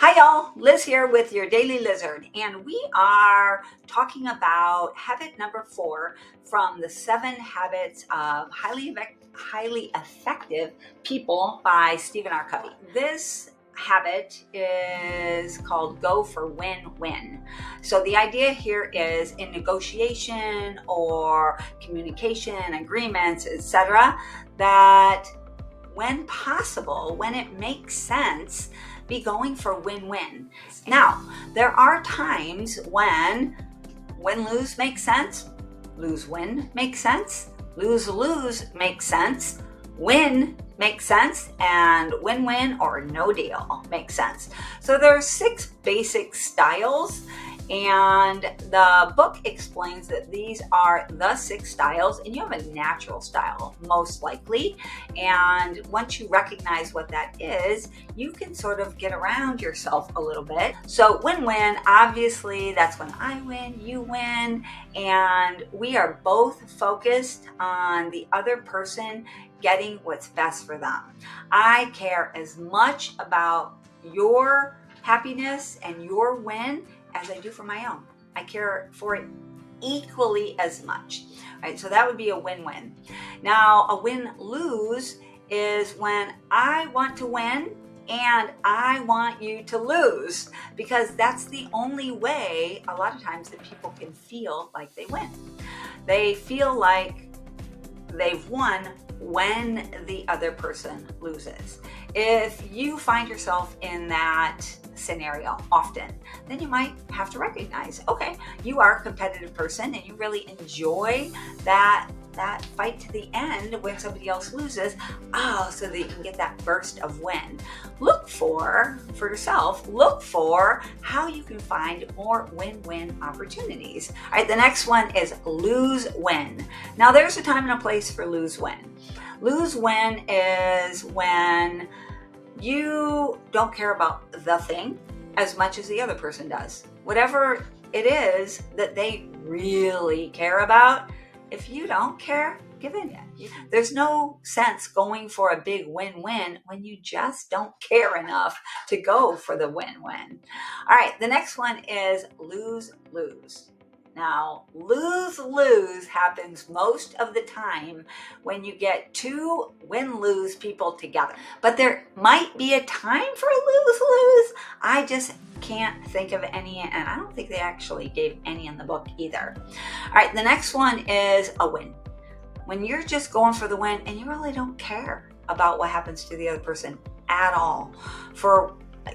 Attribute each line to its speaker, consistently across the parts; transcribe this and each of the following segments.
Speaker 1: Hi y'all, Liz here with your Daily Lizard, and we are talking about habit number 4 from the 7 Habits of Highly Effective People by Stephen R. Covey. This habit is called Go for Win-Win. So the idea here is in negotiation or communication, agreements, etc., that when possible, when it makes sense, be going for win-win. Now, there are times when win-lose makes sense, lose-win makes sense, lose-lose makes sense, win makes sense, and win-win or no deal makes sense. So there are 6 basic styles, and the book explains that these are the 6 styles, and you have a natural style most likely, and once you recognize what that is, you can sort of get around yourself a little bit. So win-win, obviously that's when I win, you win, and we are both focused on the other person getting what's best for them. I care as much about your happiness and your win as I do for my own. I care for it equally as much. All right, so that would be a win-win. Now, a win-lose is when I want to win and I want you to lose, because that's the only way a lot of times that people can feel like they win. They feel like they've won when the other person loses. If you find yourself in that scenario often, then you might have to recognize, okay, you are a competitive person and you really enjoy that fight to the end when somebody else loses, so that you can get that burst of win. Look for yourself, look for how you can find more win-win opportunities. All right, the next one is lose-win. Now there's a time and a place for lose-win. Lose-win is when you don't care about the thing as much as the other person does. Whatever it is that they really care about, if you don't care, give in. There's no sense going for a big win-win when you just don't care enough to go for the win-win. All right, the next one is lose-lose. Now, lose-lose happens most of the time when you get 2 win-lose people together. But there might be a time for lose-lose. I just can't think of any, and I don't think they actually gave any in the book either. All right, the next one is a win. When you're just going for the win and you really don't care about what happens to the other person at all.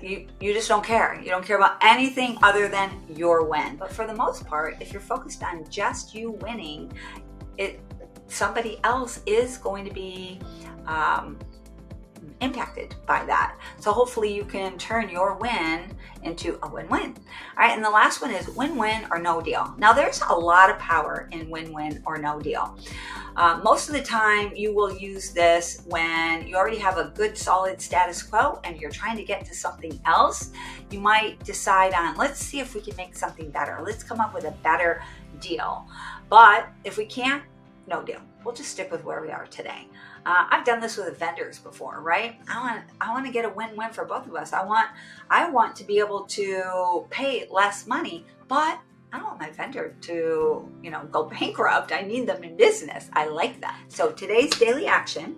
Speaker 1: You just don't care. You don't care about anything other than your win. But for the most part, if you're focused on just you winning, somebody else is going to be impacted by that. So hopefully you can turn your win into a win-win. All right, and the last one is win-win or no deal. Now there's a lot of power in win-win or no deal. Most of the time you will use this when you already have a good solid status quo and you're trying to get to something else. You might decide on, let's see if we can make something better. Let's come up with a better deal. But if we can't, no deal. We'll just stick with where we are today. I've done this with vendors before, right? I want to get a win-win for both of us. I want to be able to pay less money, but I don't want my vendor to, go bankrupt. I need them in business. I like that. So today's daily action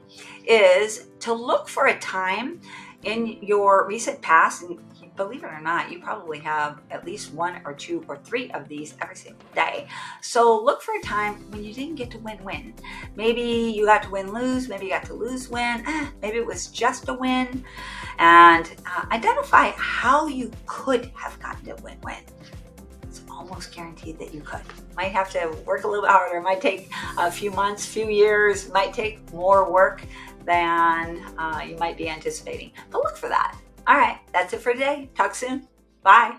Speaker 1: is to look for a time in your recent past, and believe it or not, you probably have at least 1 or 2 or 3 of these every single day. So look for a time when you didn't get to win-win. Maybe you got to win-lose, maybe you got to lose-win, maybe it was just a win, and identify how you could have gotten to win-win. It's almost guaranteed that you could. Might have to work a little bit harder. It might take a few months, few years, might take more work than you might be anticipating. But look for that. All right, that's it for today. Talk soon. Bye.